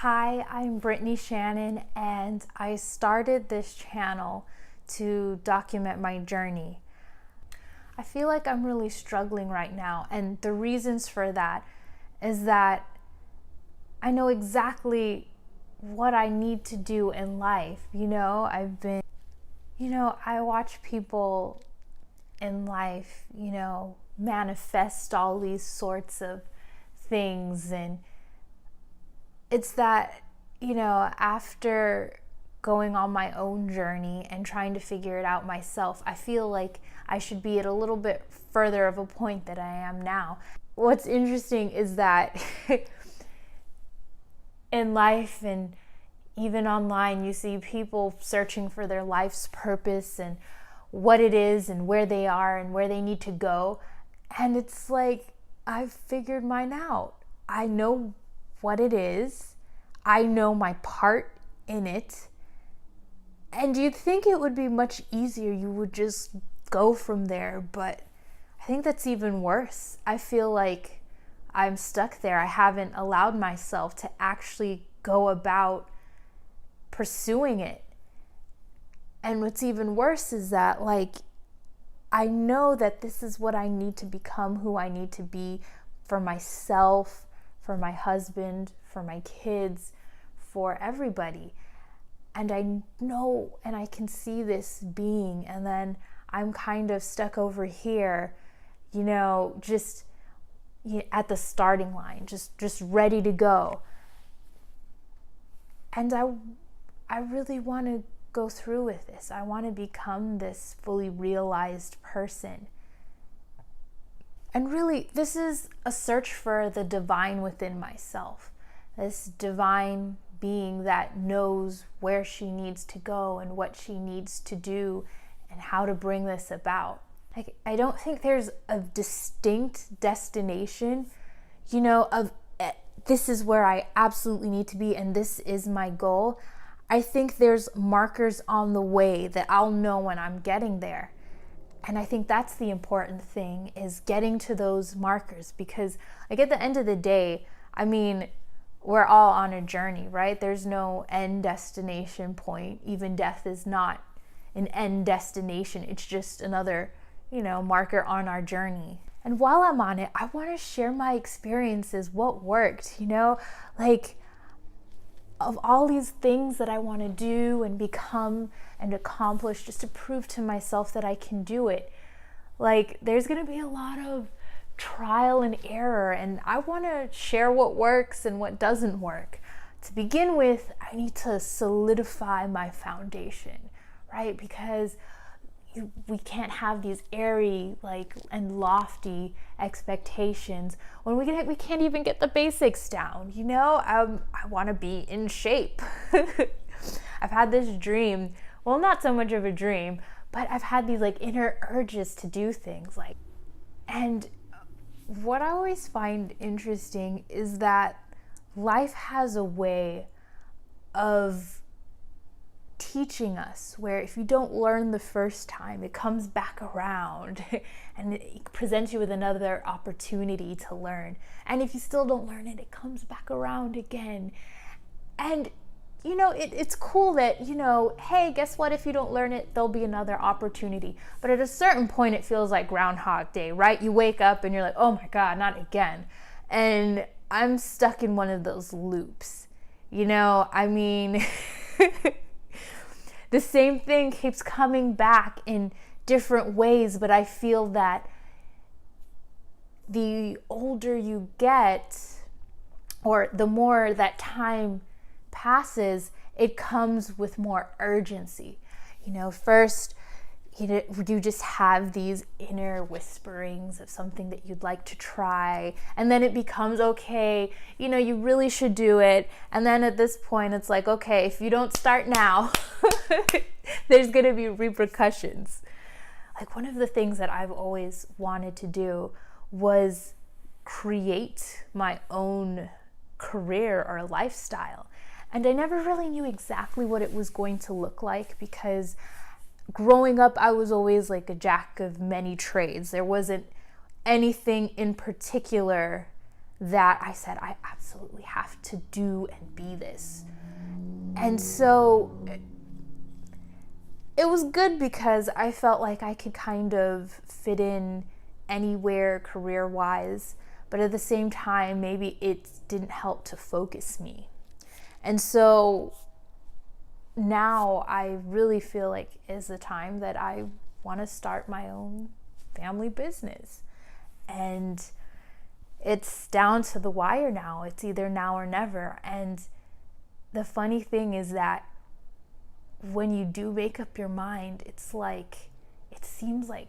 Hi, I'm Brittany Shannon, and I started this channel to document my journey. I feel like I'm really struggling right now, and the reasons for that is that I know exactly what I need to do in life. I watch people in life, manifest all these sorts of things, and it's that, after going on my own journey and trying to figure it out myself, I feel like I should be at a little bit further of a point that I am now. What's interesting is that in life and even online, you see people searching for their life's purpose and what it is and where they are and where they need to go. And it's like, I've figured mine out. I know what it is. I know my part in it. And you'd think it would be much easier. You would just go from there. But I think that's even worse. I feel like I'm stuck there. I haven't allowed myself to actually go about pursuing it. And what's even worse is that, I know that this is what I need to become, who I need to be for myself, for my husband, for my kids, for everybody. And I know and I can see this being, and then I'm kind of stuck over here, just at the starting line, just ready to go. And I really want to go through with this. I want to become this fully realized person. And really, this is a search for the divine within myself, this divine being that knows where she needs to go and what she needs to do and how to bring this about. I don't think there's a distinct destination, of this is where I absolutely need to be and this is my goal. I think there's markers on the way that I'll know when I'm getting there. And I think that's the important thing, is getting to those markers, because at the end of the day, we're all on a journey, right? There's no end destination point. Even death is not an end destination. It's just another, marker on our journey. And while I'm on it, I want to share my experiences, what worked, of all these things that I want to do and become and accomplish, just to prove to myself that I can do it. There's going to be a lot of trial and error, and I want to share what works and what doesn't work. To begin with, I need to solidify my foundation, right? Because we can't have these airy and lofty expectations when we can't even get the basics down. I want to be in shape. I've had this dream, well, not so much of a dream, but I've had these inner urges to do things and what I always find interesting is that life has a way of teaching us where if you don't learn the first time, it comes back around and it presents you with another opportunity to learn. And if you still don't learn it, it comes back around again. And it's cool that, hey, guess what? If you don't learn it, there'll be another opportunity. But at a certain point, it feels like Groundhog Day, right? You wake up and you're like, oh my God, not again. And I'm stuck in one of those loops. The same thing keeps coming back in different ways, but I feel that the older you get, or the more that time passes, it comes with more urgency. First, you just have these inner whisperings of something that you'd like to try, and then it becomes, okay, you really should do it. And then at this point, it's like, okay, if you don't start now, there's going to be repercussions. One of the things that I've always wanted to do was create my own career or lifestyle. And I never really knew exactly what it was going to look like, because growing up, I was always a jack of many trades. There wasn't anything in particular that I said I absolutely have to do and be this. And so it was good because I felt like I could kind of fit in anywhere career-wise, but at the same time, maybe it didn't help to focus me. And so now I really feel like is the time that I want to start my own family business. And it's down to the wire now. It's either now or never. And the funny thing is that when you do make up your mind, it's like, it seems like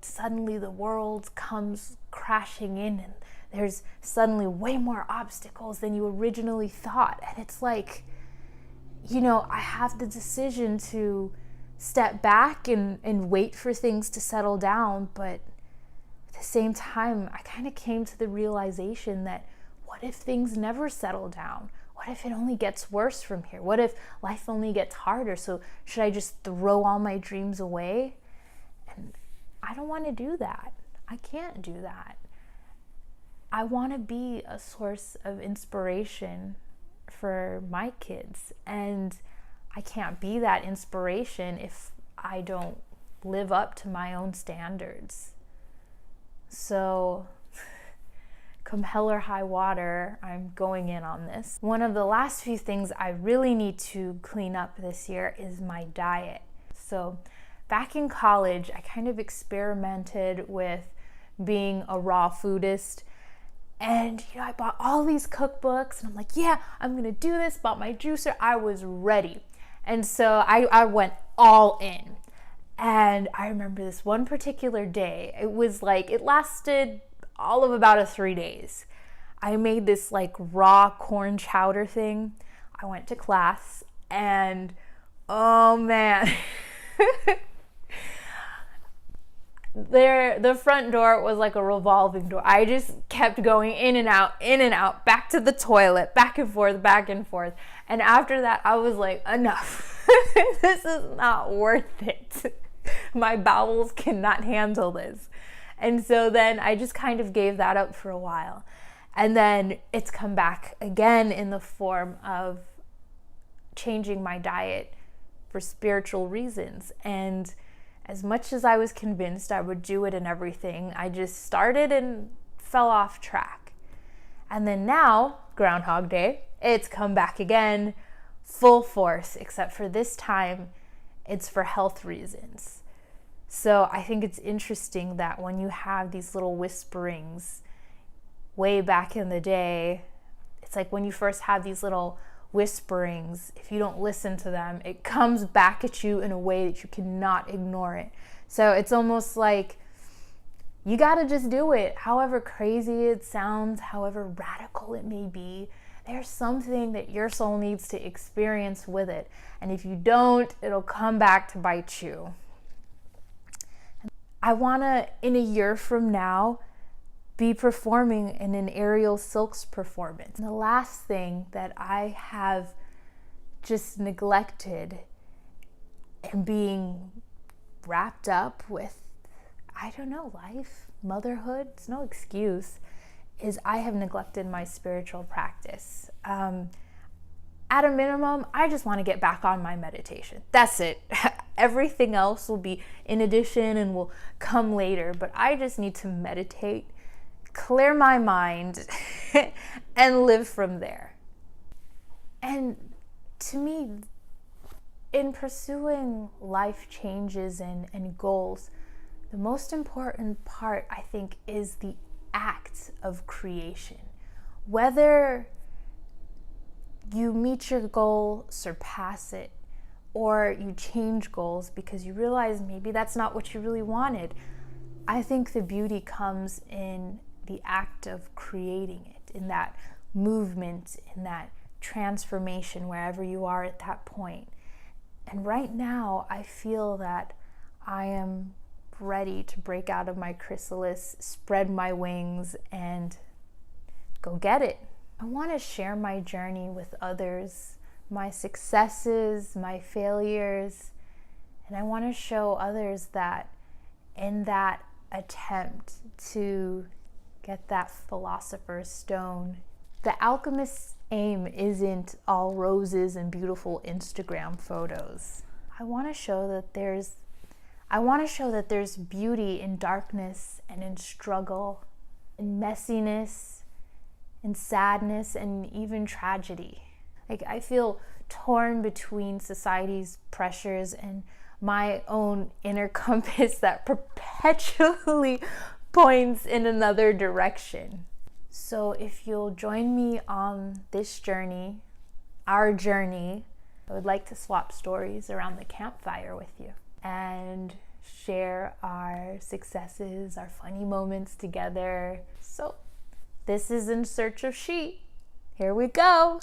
suddenly the world comes crashing in and there's suddenly way more obstacles than you originally thought. And it's like, I have the decision to step back and wait for things to settle down. But at the same time, I kind of came to the realization that what if things never settle down? What if it only gets worse from here? What if life only gets harder? So should I just throw all my dreams away? And I don't want to do that. I can't do that. I want to be a source of inspiration for my kids. And I can't be that inspiration if I don't live up to my own standards. So come hell or high water, I'm going in on this. One of the last few things I really need to clean up this year is my diet. So back in college, I kind of experimented with being a raw foodist. And, I bought all these cookbooks and I'm like, yeah, I'm going to do this. Bought my juicer. I was ready. And so I went all in. And I remember this one particular day. It was like, it lasted all of about 3 days. I made this like raw corn chowder thing. I went to class and oh man. The front door was like a revolving door. I just kept going in and out, back to the toilet, back and forth, back and forth. And after that, I was like, enough. This is not worth it. My bowels cannot handle this. And so then I just kind of gave that up for a while. And then it's come back again in the form of changing my diet for spiritual reasons. And as much as I was convinced I would do it and everything, I just started and fell off track. And then now, Groundhog Day, it's come back again, full force, except for this time, it's for health reasons. So I think it's interesting that when you have these little whisperings way back in the day, it's like when you first have these little whisperings, if you don't listen to them, it comes back at you in a way that you cannot ignore it. So it's almost like you gotta just do it. However crazy it sounds, however radical it may be, there's something that your soul needs to experience with it. And if you don't, it'll come back to bite you. I wanna, in a year from now, be performing in an Aerial Silks performance. And the last thing that I have just neglected and being wrapped up with, I don't know, life, motherhood, it's no excuse, is I have neglected my spiritual practice. At a minimum, I just want to get back on my meditation. That's it. Everything else will be in addition and will come later, but I just need to meditate, clear my mind, and live from there. And to me, in pursuing life changes and goals, the most important part, I think, is the act of creation. Whether you meet your goal, surpass it, or you change goals because you realize maybe that's not what you really wanted, I think the beauty comes in the act of creating it, in that movement, in that transformation wherever you are at that point. And right now, I feel that I am ready to break out of my chrysalis, spread my wings, and go get it. I want to share my journey with others, my successes, my failures, and I want to show others that in that attempt to get that philosopher's stone, The alchemist's aim isn't all roses and beautiful Instagram photos. I want to show that there's beauty in darkness and in struggle, in messiness, in sadness, and even tragedy. Like, I feel torn between society's pressures and my own inner compass that perpetually points in another direction. So if you'll join me on this journey, our journey, I would like to swap stories around the campfire with you and share our successes, our funny moments together. So this is In Search of She. Here we go.